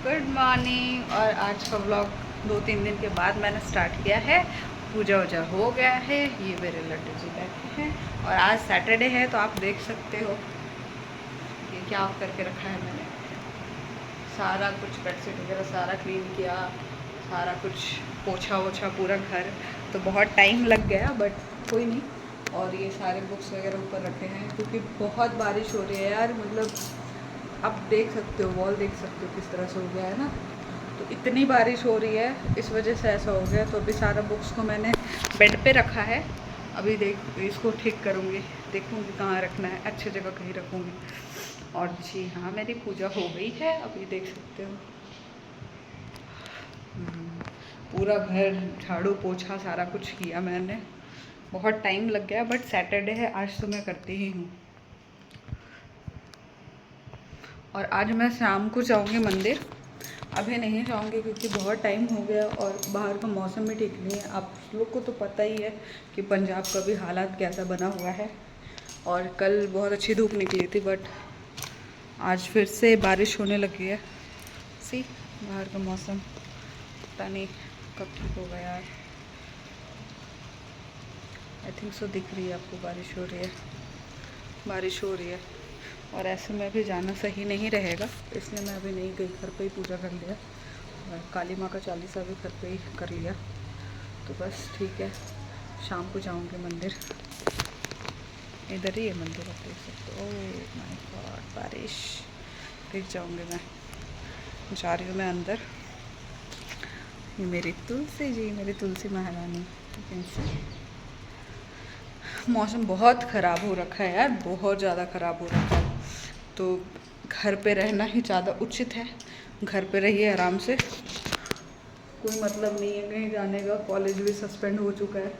Good morning. और आज का व्लॉग 2-3 दिन के बाद मैंने स्टार्ट किया है। पूजा वूजा हो गया है, ये मेरे लड्डू जी बैठे हैं। और आज सैटरडे है तो आप देख सकते हो ये क्या करके रखा है मैंने। सारा कुछ बेडशीट वगैरह सारा क्लीन किया, सारा कुछ पोछा वोछा पूरा घर। तो बहुत टाइम लग गया बट कोई नहीं। और ये सारे बुक्स वगैरह ऊपर रखे हैं क्योंकि बहुत बारिश हो रही है यार। मतलब आप देख सकते हो, वॉल देख सकते हो किस तरह से हो गया है ना। तो इतनी बारिश हो रही है इस वजह से ऐसा हो गया। तो अभी सारा बुक्स को मैंने बेड पे रखा है। अभी इसको ठीक करूँगी, देखूँगी कहाँ रखना है, अच्छी जगह कहीं रखूँगी। और जी हाँ, मेरी पूजा हो गई है, अभी देख सकते हो। पूरा घर झाड़ू पोछा सारा कुछ किया मैंने। बहुत टाइम लग गया बट सैटरडे है, आज तो मैं करती ही हूँ। और आज मैं शाम को जाऊँगी मंदिर, अभी नहीं जाऊँगी क्योंकि बहुत टाइम हो गया और बाहर का मौसम भी ठीक नहीं है। आप लोग को तो पता ही है कि पंजाब का भी हालात कैसा बना हुआ है। और कल बहुत अच्छी धूप निकली थी बट आज फिर से बारिश होने लगी है। सी बाहर का मौसम पता नहीं कब ठीक होगा यार। आई थिंक सो दिख रही है आपको, बारिश हो रही है, बारिश हो रही है। और ऐसे में भी जाना सही नहीं रहेगा, इसलिए मैं अभी नहीं गई, घर पे ही पूजा कर लिया। और काली माँ का चालीसा भी घर पे ही कर लिया। तो बस ठीक है, शाम को जाऊँगी मंदिर। इधर ही है मंदिर, आप देख सकते हो। ओह माय गॉड, बारिश। फिर जाऊँगी मैं, जा रही हूँ मैं अंदर। ये मेरी तुलसी जी, मेरी तुलसी महारानी। मौसम बहुत ख़राब हो रखा है यार, बहुत ज़्यादा ख़राब हो रखा है। तो घर पे रहना ही ज़्यादा उचित है। घर पे रहिए आराम से, कोई मतलब नहीं है कहीं जाने का। कॉलेज भी सस्पेंड हो चुका है,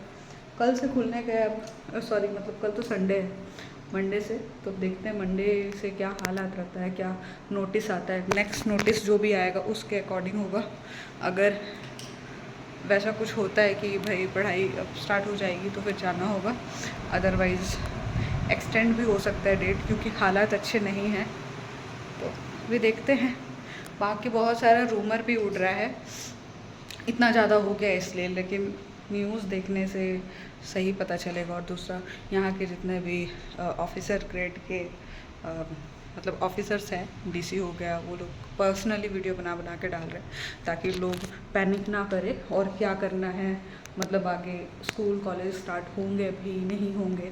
कल से खुलने का है। अब सॉरी, मतलब कल तो संडे है, मंडे से। तो देखते हैं मंडे से क्या हालात रहता है, क्या नोटिस आता है। नेक्स्ट नोटिस जो भी आएगा उसके अकॉर्डिंग होगा। अगर वैसा कुछ होता है कि भाई पढ़ाई अब स्टार्ट हो जाएगी तो फिर जाना होगा, अदरवाइज़ एक्सटेंड भी हो सकता है डेट, क्योंकि हालात अच्छे नहीं हैं। तो भी देखते हैं। बाकी बहुत सारा रूमर भी उड़ रहा है, इतना ज़्यादा हो गया इसलिए, लेकिन न्यूज़ देखने से सही पता चलेगा। और दूसरा, यहाँ के जितने भी ऑफिसर ग्रेड के मतलब ऑफिसर्स हैं, डीसी हो गया, वो लोग पर्सनली वीडियो बना बना के डाल रहे हैं ताकि लोग पैनिक ना करें। और क्या करना है, मतलब आगे स्कूल कॉलेज स्टार्ट होंगे भी नहीं होंगे,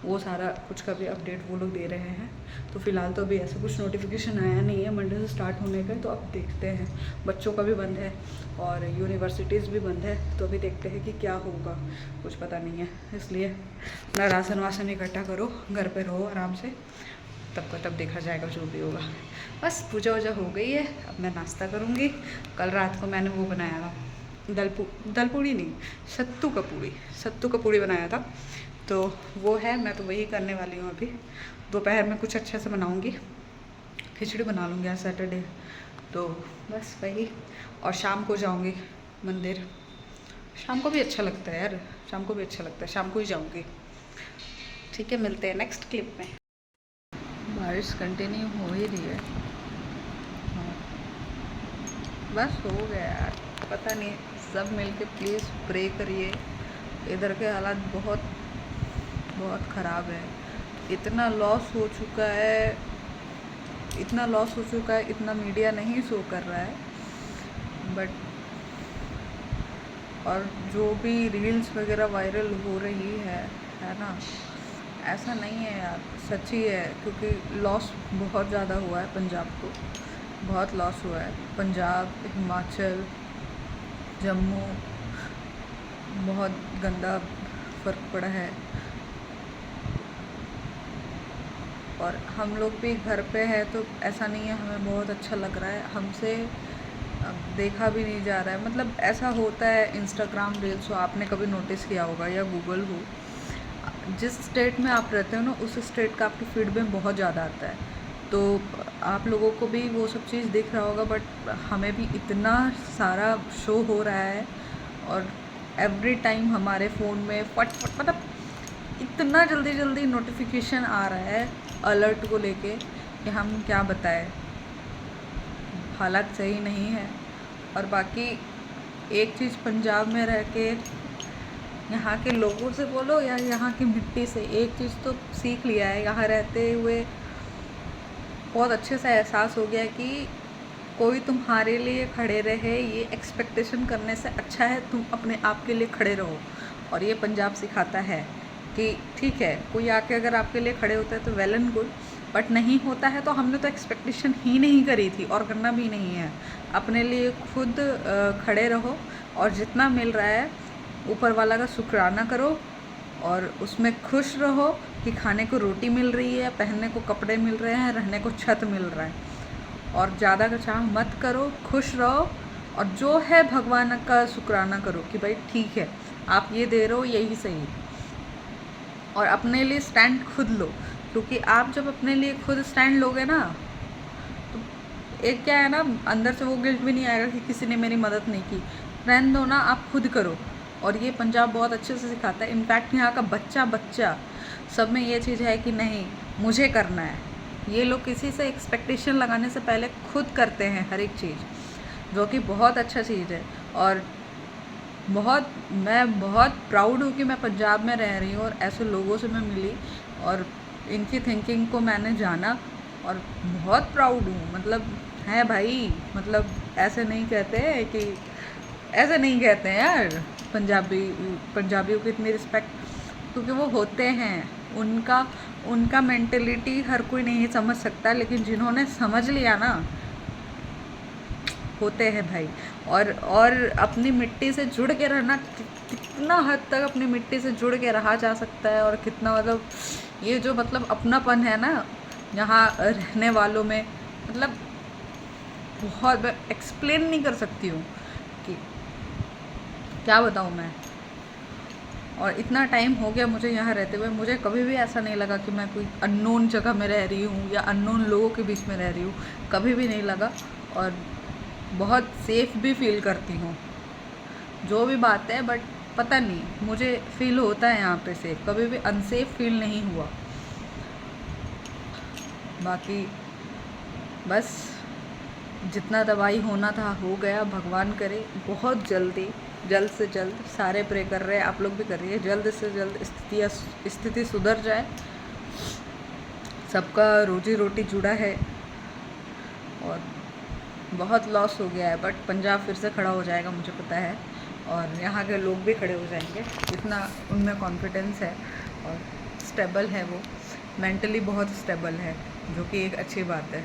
वो सारा कुछ का भी अपडेट वो लोग दे रहे हैं। तो फ़िलहाल तो अभी ऐसा कुछ नोटिफिकेशन आया नहीं है मंडे से स्टार्ट होने का। तो अब देखते हैं, बच्चों का भी बंद है और यूनिवर्सिटीज़ भी बंद है। तो अभी देखते हैं कि क्या होगा, कुछ पता नहीं है। इसलिए अपना राशन वासन इकट्ठा करो, घर पे रहो आराम से, तब का तब देखा जाएगा जो भी होगा। बस पूजा वूजा हो गई है, अब मैं नाश्ता करूँगी। कल रात को मैंने वो बनाया था, दल पूड़ी नहीं, सत्तू का पूड़ी बनाया था। तो वो है, मैं तो वही करने वाली हूँ अभी। दोपहर में कुछ अच्छे से बनाऊँगी, खिचड़ी बना लूँगी आज सैटरडे। तो बस वही। और शाम को जाऊँगी मंदिर, शाम को भी अच्छा लगता है यार, शाम को भी अच्छा लगता है, शाम को ही जाऊँगी। ठीक है, मिलते हैं नेक्स्ट क्लिप में। बारिश कंटिन्यू हो ही रही है। हाँ, बस हो गया यार, पता नहीं, सब मिलके प्लीज़ प्रे करिए। इधर के हालात बहुत बहुत ख़राब है। इतना लॉस हो चुका है, इतना लॉस हो चुका है, इतना मीडिया नहीं शो कर रहा है बट, और जो भी रील्स वगैरह वायरल हो रही है ना, ऐसा नहीं है यार, सच्ची है। क्योंकि लॉस बहुत ज़्यादा हुआ है, पंजाब को बहुत लॉस हुआ है। पंजाब, हिमाचल, जम्मू, बहुत गंदा फ़र्क पड़ा है। और हम लोग भी घर पे है तो ऐसा नहीं है, हमें बहुत अच्छा लग रहा है। हमसे अब देखा भी नहीं जा रहा है, मतलब ऐसा होता है। इंस्टाग्राम रील्स हो, आपने कभी नोटिस किया होगा, या गूगल हो, जिस स्टेट में आप रहते हो ना, उस स्टेट का आपके फीड में बहुत ज़्यादा आता है। तो आप लोगों को भी वो सब चीज़ दिख रहा होगा बट हमें भी इतना सारा शो हो रहा है। और एवरी टाइम हमारे फ़ोन में फट फट, मतलब इतना जल्दी जल्दी नोटिफिकेशन आ रहा है अलर्ट को लेके कि हम क्या बताएं। हालात सही नहीं है। और बाकी एक चीज़ पंजाब में रह के यहाँ के लोगों से बोलो या यहाँ की मिट्टी से, एक चीज़ तो सीख लिया है यहाँ रहते हुए, बहुत अच्छे से एहसास हो गया है कि कोई तुम्हारे लिए खड़े रहे ये एक्सपेक्टेशन करने से अच्छा है तुम अपने आप के लिए खड़े रहो। और ये पंजाब सिखाता है कि ठीक है, कोई आके अगर आपके लिए खड़े होता है तो वेल एंड गुड, बट नहीं होता है तो हमने तो एक्सपेक्टेशन ही नहीं करी थी और करना भी नहीं है। अपने लिए खुद खड़े रहो और जितना मिल रहा है ऊपर वाला का शुक्राना करो और उसमें खुश रहो कि खाने को रोटी मिल रही है, पहनने को कपड़े मिल रहे हैं, रहने को छत मिल रहा है। और ज़्यादा का चाह मत करो, खुश रहो और जो है भगवान का शुक्राना करो कि भाई ठीक है आप ये दे रहे हो यही सही। और अपने लिए स्टैंड खुद लो, क्योंकि आप जब अपने लिए खुद स्टैंड लोगे ना तो एक क्या है ना, अंदर से वो गिल्ट भी नहीं आएगा कि किसी ने मेरी मदद नहीं की। रहने दो ना, आप खुद करो। और ये पंजाब बहुत अच्छे से सिखाता है। इनफैक्ट यहाँ का बच्चा बच्चा सब में ये चीज़ है कि नहीं मुझे करना है। ये लोग किसी से एक्सपेक्टेशन लगाने से पहले खुद करते हैं हर एक चीज़, जो कि बहुत अच्छा चीज़ है। और मैं बहुत प्राउड हूँ कि मैं पंजाब में रह रही हूँ और ऐसे लोगों से मैं मिली और इनकी थिंकिंग को मैंने जाना और बहुत प्राउड हूँ। मतलब है भाई, मतलब ऐसे नहीं कहते हैं कि ऐसे नहीं कहते हैं यार, पंजाबियों की इतनी रिस्पेक्ट, क्योंकि वो होते हैं। उनका मेंटेलिटी हर कोई नहीं समझ सकता, लेकिन जिन्होंने समझ लिया ना होते हैं भाई। और अपनी मिट्टी से जुड़ के रहना, कितना हद तक अपनी मिट्टी से जुड़ के रहा जा सकता है और कितना मतलब ये जो मतलब अपनापन है ना यहाँ रहने वालों में, मतलब बहुत मैं एक्सप्लेन नहीं कर सकती हूँ कि क्या बताऊँ मैं। और इतना टाइम हो गया मुझे यहाँ रहते हुए, मुझे कभी भी ऐसा नहीं लगा कि मैं कोई अननोन जगह में रह रही हूँ या अननोन लोगों के बीच में रह रही हूँ, कभी भी नहीं लगा। और बहुत सेफ़ भी फील करती हूँ जो भी बात है, बट पता नहीं मुझे फील होता है यहाँ पे सेफ, कभी भी अनसेफ फील नहीं हुआ। बाकी बस जितना दवाई होना था हो गया, भगवान करे बहुत जल्द से जल्द, सारे प्रे कर रहे हैं, आप लोग भी कर रही है, जल्द से जल्द स्थिति सुधर जाए। सबका रोजी रोटी जुड़ा है और बहुत लॉस हो गया है, बट पंजाब फिर से खड़ा हो जाएगा मुझे पता है, और यहाँ के लोग भी खड़े हो जाएंगे, इतना उनमें कॉन्फिडेंस है। और स्टेबल है वो, मेंटली बहुत स्टेबल है, जो कि एक अच्छी बात है।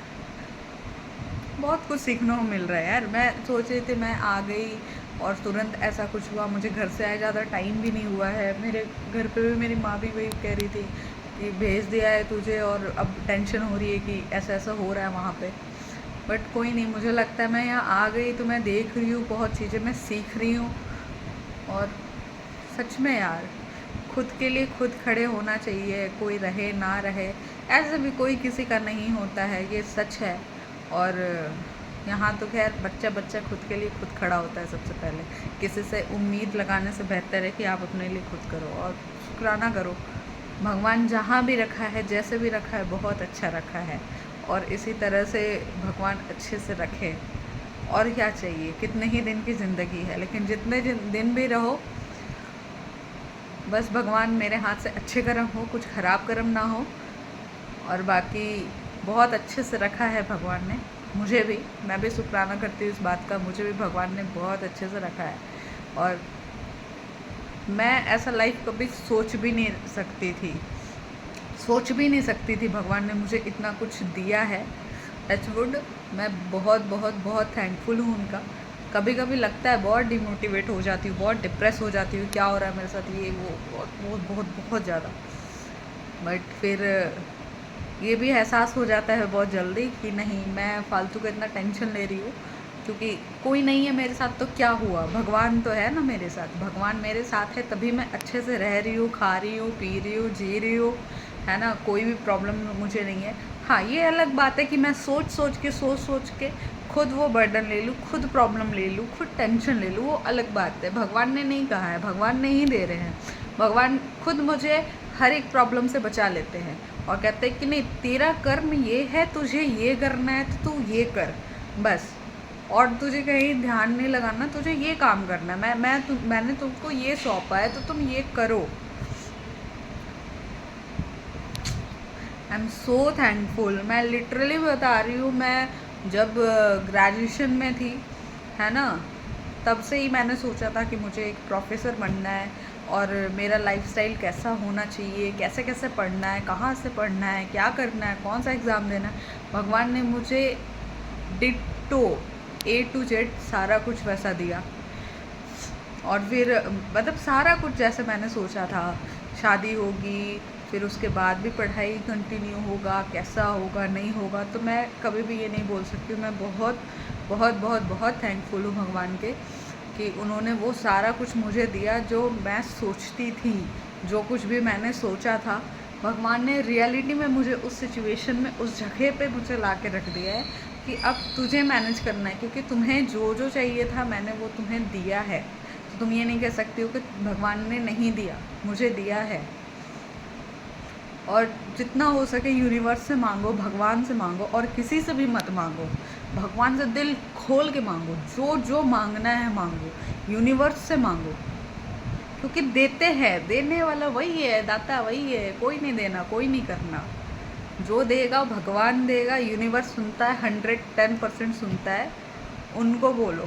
बहुत कुछ सीखने को मिल रहा है यार। मैं सोच रही थी मैं आ गई और तुरंत ऐसा कुछ हुआ, मुझे घर से आए ज़्यादा टाइम भी नहीं हुआ है। मेरे घर पे भी मेरी माँ भी वही कह रही थी कि भेज दिया है तुझे और अब टेंशन हो रही है कि ऐसा ऐसा हो रहा है वहाँ पे। बट कोई नहीं, मुझे लगता है मैं यहाँ आ गई तो मैं देख रही हूँ बहुत चीज़ें, मैं सीख रही हूँ। और सच में यार खुद के लिए खुद खड़े होना चाहिए, कोई रहे ना रहे, ऐसे भी कोई किसी का नहीं होता है, ये सच है। और यहाँ तो खैर बच्चा खुद के लिए खुद खड़ा होता है सबसे पहले। किसी से उम्मीद लगाने से बेहतर है कि आप अपने लिए खुद करो और शुक्राना करो। भगवान जहाँ भी रखा है, जैसे भी रखा है, बहुत अच्छा रखा है और इसी तरह से भगवान अच्छे से रखे। और क्या चाहिए, कितने ही दिन की ज़िंदगी है, लेकिन जितने दिन भी रहो बस भगवान मेरे हाथ से अच्छे कर्म हो, कुछ ख़राब कर्म ना हो। और बाकी बहुत अच्छे से रखा है भगवान ने मुझे भी, मैं भी शुक्राना करती हूँ इस बात का, मुझे भी भगवान ने बहुत अच्छे से रखा है। और मैं ऐसा लाइफ कभी सोच भी नहीं सकती थी भगवान ने मुझे इतना कुछ दिया है। टचवुड, मैं बहुत बहुत बहुत थैंकफुल हूँ उनका। कभी कभी लगता है बहुत डिमोटिवेट हो जाती हूँ, बहुत डिप्रेस हो जाती हूँ, क्या हो रहा है मेरे साथ, ये वो बहुत बहुत बहुत बहुत ज़्यादा। बट फिर ये भी एहसास हो जाता है बहुत जल्दी कि नहीं, मैं फालतू का इतना टेंशन ले रही हूँ क्योंकि कोई नहीं है मेरे साथ, तो क्या हुआ, भगवान तो है ना मेरे साथ। भगवान मेरे साथ है तभी मैं अच्छे से रह रही हूँ, खा रही हूँ, पी रही हूँ, जी रही हूँ, है ना। कोई भी प्रॉब्लम मुझे नहीं है। हाँ, ये अलग बात है कि मैं सोच के खुद वो बर्डन ले लूँ, खुद प्रॉब्लम ले लूँ, खुद टेंशन ले लूँ, वो अलग बात है। भगवान ने नहीं कहा है, भगवान नहीं दे रहे हैं, भगवान खुद मुझे हर एक प्रॉब्लम से बचा लेते हैं और कहते हैं कि नहीं, तेरा कर्म ये है, तुझे ये करना है तो तू ये कर, बस। और तुझे कहीं ध्यान नहीं लगाना, तुझे ये काम करना है, मैंने तुमको ये सौंपा है तो तुम ये करो। I am so thankful. मैं लिटरली बता रही हूँ, मैं जब ग्रेजुएशन में थी, है ना, तब से ही मैंने सोचा था कि मुझे एक प्रोफेसर बनना है और मेरा लाइफस्टाइल कैसा होना चाहिए, कैसे कैसे पढ़ना है, कहाँ से पढ़ना है, क्या करना है, कौन सा एग्ज़ाम देना है। भगवान ने मुझे डिट्टो A to Z सारा कुछ वैसा दिया। और फिर मतलब सारा कुछ जैसे मैंने सोचा था, शादी होगी, फिर उसके बाद भी पढ़ाई कंटिन्यू होगा, कैसा होगा नहीं होगा, तो मैं कभी भी ये नहीं बोल सकती हूँ। मैं बहुत बहुत बहुत बहुत थैंकफुल हूँ भगवान के कि उन्होंने वो सारा कुछ मुझे दिया जो मैं सोचती थी, जो कुछ भी मैंने सोचा था, भगवान ने रियलिटी में मुझे उस सिचुएशन में, उस जगह पे मुझे ला के रख दिया है कि अब तुझे मैनेज करना है, क्योंकि तुम्हें जो जो चाहिए था मैंने वो तुम्हें दिया है। तो तुम ये नहीं कह सकती हो कि भगवान ने नहीं दिया, मुझे दिया है। और जितना हो सके यूनिवर्स से मांगो, भगवान से मांगो, और किसी से भी मत मांगो, भगवान से दिल खोल के मांगो, जो जो मांगना है मांगो, यूनिवर्स से मांगो, क्योंकि देते हैं, देने वाला वही है, दाता वही है, कोई नहीं देना, कोई नहीं करना। जो देगा भगवान देगा, यूनिवर्स सुनता है, 110% सुनता है, उनको बोलो।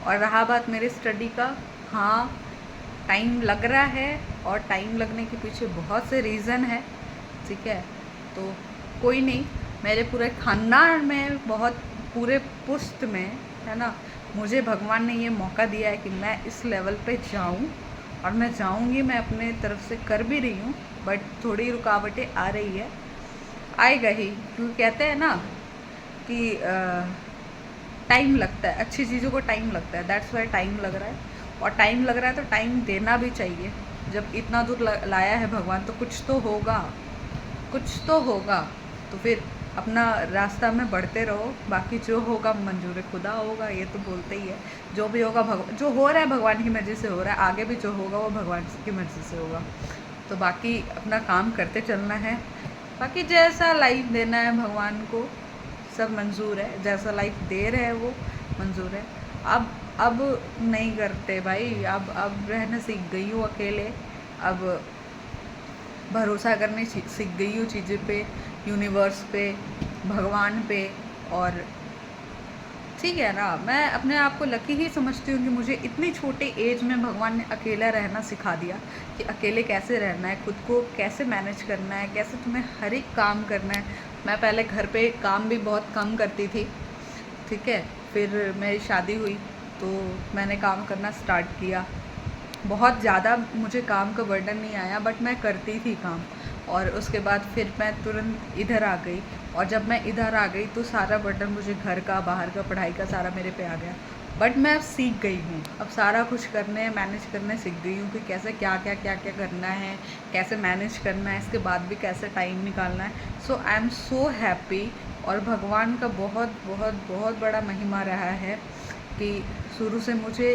और रहा बात मेरे स्टडी का, हाँ टाइम लग रहा है, और टाइम लगने के पीछे बहुत से रीज़न है, ठीक है। तो कोई नहीं, मेरे पूरे खानदान में, बहुत पूरे पुश्त में, है ना, मुझे भगवान ने ये मौका दिया है कि मैं इस लेवल पे जाऊँ, और मैं जाऊँगी, मैं अपने तरफ से कर भी रही हूँ, बट थोड़ी रुकावटें आ रही है, आएगा ही, क्योंकि कहते हैं ना कि टाइम लगता है, अच्छी चीज़ों को टाइम लगता है, दैट्स वाई टाइम लग रहा है। और टाइम लग रहा है तो टाइम देना भी चाहिए। जब इतना दूर लाया है भगवान, तो कुछ तो होगा, कुछ तो होगा। तो फिर अपना रास्ता में बढ़ते रहो, बाकी जो होगा मंजूर खुदा होगा, ये तो बोलते ही है। जो भी होगा भगवान, जो हो रहा है भगवान की मर्ज़ी से हो रहा है, आगे भी जो होगा वो भगवान की मर्ज़ी से होगा। तो बाकी अपना काम करते चलना है, बाकी जैसा लाइफ देना है भगवान को सब मंजूर है, जैसा लाइफ दे रहे हैं वो मंजूर है। अब नहीं करते भाई, अब रहना सीख गई हूँ अकेले, अब भरोसा करने सीख गई हूँ चीज़ें पे, यूनिवर्स पे, भगवान पे। और ठीक है ना, मैं अपने आप को लकी ही समझती हूँ कि मुझे इतनी छोटी एज में भगवान ने अकेला रहना सिखा दिया कि अकेले कैसे रहना है, खुद को कैसे मैनेज करना है, कैसे तुम्हें हर एक काम करना है। मैं पहले घर पे काम भी बहुत कम करती थी, ठीक है, फिर मेरी शादी हुई तो मैंने काम करना स्टार्ट किया। बहुत ज़्यादा मुझे काम का बर्डन नहीं आया, बट मैं करती थी काम। और उसके बाद फिर मैं तुरंत इधर आ गई, और जब मैं इधर आ गई तो सारा बर्डन मुझे घर का, बाहर का, पढ़ाई का सारा मेरे पे आ गया। बट मैं अब सीख गई हूँ, अब सारा कुछ करने, मैनेज करने सीख गई हूँ कि कैसे क्या क्या क्या क्या करना है, कैसे मैनेज करना है, इसके बाद भी कैसे टाइम निकालना है। सो आई एम सो हैप्पी। और भगवान का बहुत बहुत बहुत बड़ा महिमा रहा है कि शुरू से मुझे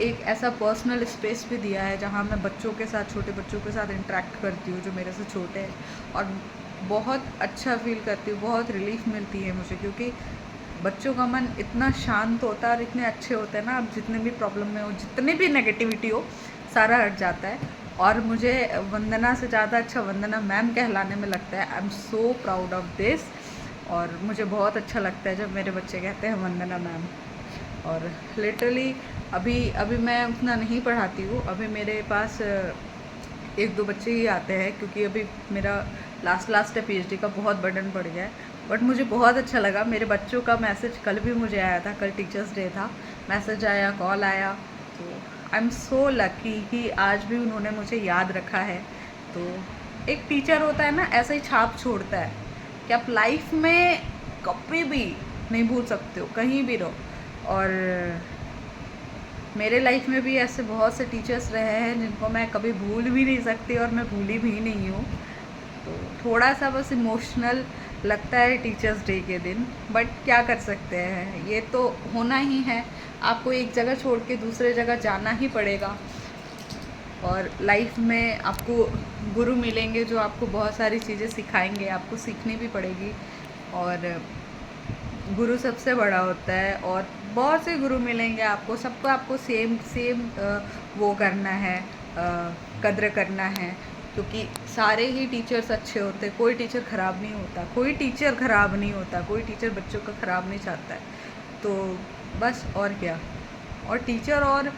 एक ऐसा पर्सनल स्पेस भी दिया है जहाँ मैं बच्चों के साथ, छोटे बच्चों के साथ इंटरेक्ट करती हूँ जो मेरे से छोटे हैं, और बहुत अच्छा फील करती हूँ, बहुत रिलीफ मिलती है मुझे, क्योंकि बच्चों का मन इतना शांत होता है और इतने अच्छे होते हैं ना, अब जितने भी प्रॉब्लम में हो, जितनी भी नेगेटिविटी हो, सारा हट जाता है। और मुझे वंदना से ज़्यादा अच्छा वंदना मैम कहलाने में लगता है। I am so proud of this. और मुझे बहुत अच्छा लगता है जब मेरे बच्चे कहते हैं वंदना मैम। और लिटरली अभी मैं उतना नहीं पढ़ाती हूँ, अभी मेरे पास एक दो बच्चे ही आते हैं, क्योंकि अभी मेरा लास्ट है, PhD का बहुत बर्डन पड़ गया है। बट मुझे बहुत अच्छा लगा, मेरे बच्चों का मैसेज कल भी मुझे आया था, कल टीचर्स डे था, मैसेज आया, कॉल आया। तो आई एम सो लकी कि आज भी उन्होंने मुझे याद रखा है। तो एक टीचर होता है ना, ऐसा ही छाप छोड़ता है कि आप लाइफ में कभी भी नहीं भूल सकते हो, कहीं भी रहो। और मेरे लाइफ में भी ऐसे बहुत से टीचर्स रहे हैं जिनको मैं कभी भूल भी नहीं सकती, और मैं भूली भी नहीं हूँ। तो थोड़ा सा बस इमोशनल लगता है टीचर्स डे के दिन, बट क्या कर सकते हैं, ये तो होना ही है। आपको एक जगह छोड़ के दूसरे जगह जाना ही पड़ेगा, और लाइफ में आपको गुरु मिलेंगे जो आपको बहुत सारी चीज़ें सिखाएंगे, आपको सीखनी भी पड़ेगी। और गुरु सबसे बड़ा होता है और बहुत से गुरु मिलेंगे आपको, सबको आपको सेम सेम वो करना है, कद्र करना है, क्योंकि सारे ही टीचर्स अच्छे होते हैं, कोई टीचर ख़राब नहीं होता, कोई टीचर ख़राब नहीं होता, कोई टीचर बच्चों का ख़राब नहीं चाहता है। तो बस और क्या, और टीचर और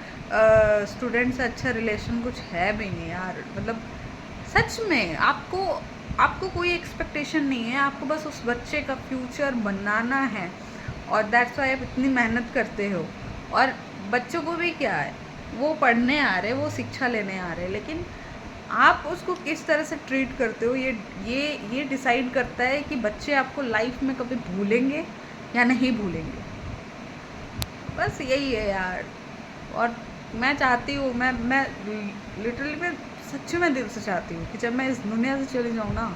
स्टूडेंट से अच्छा रिलेशन कुछ है भी नहीं यार, मतलब सच में आपको कोई एक्सपेक्टेशन नहीं है, आपको बस उस बच्चे का फ्यूचर बनाना है, और दैट्स वाई आप इतनी मेहनत करते हो। और बच्चों को भी क्या है, वो पढ़ने आ रहे, वो शिक्षा लेने आ रहे, लेकिन आप उसको किस तरह से ट्रीट करते हो, ये डिसाइड करता है कि बच्चे आपको लाइफ में कभी भूलेंगे या नहीं भूलेंगे। बस यही है यार। और मैं चाहती हूँ, मैं लिटरली मैं सच्ची में दिल से चाहती हूँ कि जब मैं इस दुनिया से चली जाऊँ ना,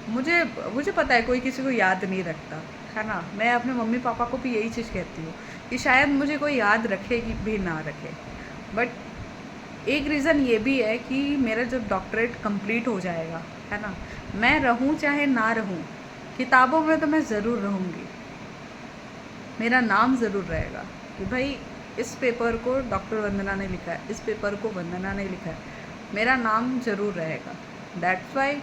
मुझे पता है कोई किसी को याद नहीं रखता है ना। मैं अपने मम्मी पापा को भी यही चीज़ कहती हूँ कि शायद मुझे कोई याद रखे कि भी ना रखे, बट एक रीज़न ये भी है कि मेरा जब डॉक्टरेट कंप्लीट हो जाएगा है ना, मैं रहूँ चाहे ना रहूँ, किताबों में तो मैं ज़रूर रहूँगी, मेरा नाम ज़रूर रहेगा कि भाई इस पेपर को डॉक्टर वंदना ने लिखा है, इस पेपर को वंदना ने लिखा है, मेरा नाम ज़रूर रहेगा। दैट्स वाई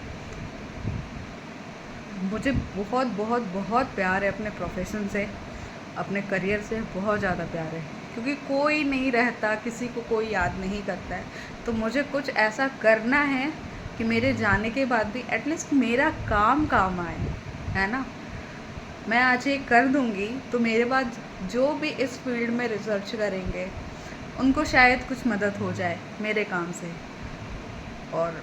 मुझे बहुत बहुत बहुत प्यार है अपने प्रोफेशन से, अपने करियर से बहुत ज़्यादा प्यार है, क्योंकि कोई नहीं रहता, किसी को कोई याद नहीं करता है, तो मुझे कुछ ऐसा करना है कि मेरे जाने के बाद भी एटलीस्ट मेरा काम आए, है ना। मैं आज ये कर दूँगी तो मेरे बाद जो भी इस फील्ड में रिसर्च करेंगे उनको शायद कुछ मदद हो जाए मेरे काम से। और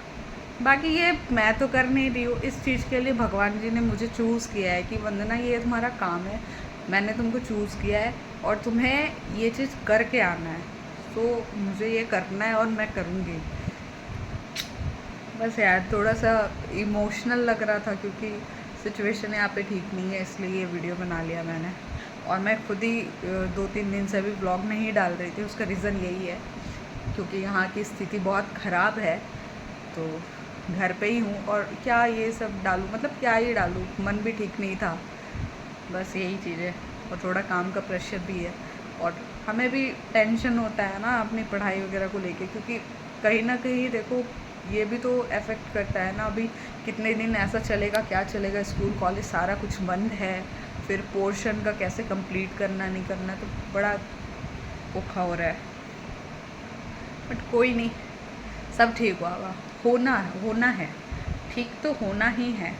बाकी ये मैं तो कर नहीं रही हूँ, इस चीज़ के लिए भगवान जी ने मुझे चूज़ किया है कि वंदना ये तुम्हारा काम है, मैंने तुमको चूज़ किया है और तुम्हें ये चीज़ करके आना है, तो मुझे ये करना है और मैं करूँगी। बस यार थोड़ा सा इमोशनल लग रहा था क्योंकि सिचुएशन यहाँ पे ठीक नहीं है, इसलिए ये वीडियो बना लिया मैंने। और मैं खुद ही 2-3 दिन से अभी ब्लॉग नहीं डाल रही थी, उसका रीज़न यही है क्योंकि यहाँ की स्थिति बहुत ख़राब है, तो घर पे ही हूँ और क्या ये सब डालूँ, मतलब क्या ही डालूँ, मन भी ठीक नहीं था, बस यही चीज़ है। और थोड़ा काम का प्रेशर भी है और हमें भी टेंशन होता है ना अपनी पढ़ाई वगैरह को लेके, क्योंकि कहीं ना कहीं देखो ये भी तो अफेक्ट करता है ना। अभी कितने दिन ऐसा चलेगा, क्या चलेगा, स्कूल कॉलेज सारा कुछ बंद है, फिर पोर्शन का कैसे कंप्लीट करना नहीं करना, तो बड़ा औखा हो रहा है। बट कोई नहीं, सब ठीक होगा, होना है, ठीक तो होना ही है।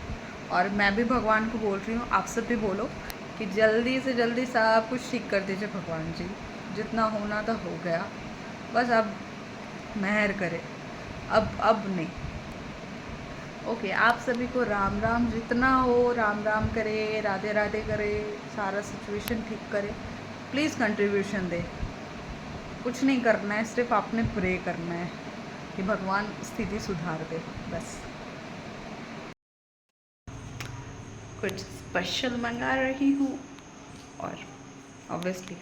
और मैं भी भगवान को बोल रही हूँ, आप सब भी बोलो कि जल्दी से जल्दी सब कुछ ठीक कर दीजिए भगवान जी, जितना होना था हो गया, बस अब मेहर करे, अब नहीं। ओके, आप सभी को राम राम, जितना हो राम राम करे, राधे राधे करे, सारा सिचुएशन ठीक करे, प्लीज़ कंट्रीब्यूशन दे, कुछ नहीं करना है, सिर्फ आपने प्रे करना है कि भगवान स्थिति सुधार दे, बस। कुछ स्पेशल मंगा रही हूँ और ऑब्वियसली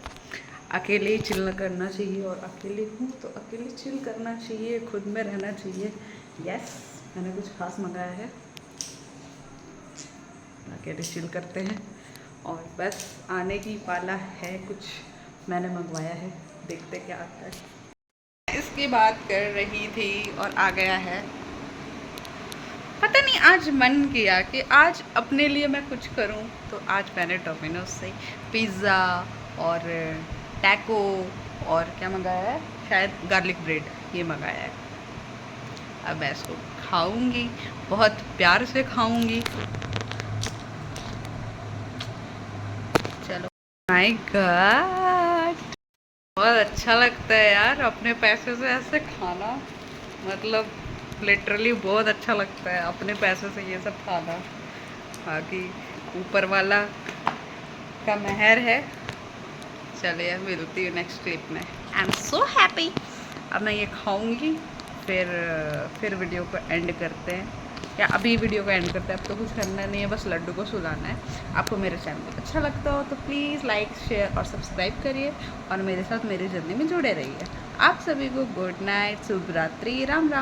अकेले ही चिल करना चाहिए, और अकेले हूँ तो अकेले चिल करना चाहिए, खुद में रहना चाहिए। यस, मैंने कुछ खास मंगाया है, अकेले चिल करते हैं। और बस आने की पाला है, कुछ मैंने मंगवाया है, देखते क्या आता है। इसकी बात कर रही थी और आ गया है, पता नहीं आज मन किया कि आज अपने लिए मैं कुछ करूं, तो आज मैंने डोमिनोज से पिज़्ज़ा और टैको और क्या मंगाया है, शायद गार्लिक ब्रेड, ये मंगाया है। अब मैं इसको खाऊंगी, बहुत प्यार से खाऊंगी। चलो, माय गॉड, बहुत अच्छा लगता है यार अपने पैसे से ऐसे खाना, मतलब लिटरली बहुत अच्छा लगता है अपने पैसे से ये सब खाना। बाकी ऊपर वाला का मेहर है। चलिए, मिलती हूँ नेक्स्ट क्लिप में। I am so happy. अब मैं ये खाऊंगी, फिर वीडियो को एंड करते हैं, या अभी वीडियो को एंड करते हैं। अब तो कुछ करना नहीं है, बस लड्डू को सुलाना है। आपको मेरा चैनल अच्छा लगता हो तो प्लीज़ लाइक, शेयर और सब्सक्राइब करिए, और मेरे साथ मेरी जर्नी में जुड़े रहिए। आप सभी को गुड नाइट, शुभ रात्रि, राम राम।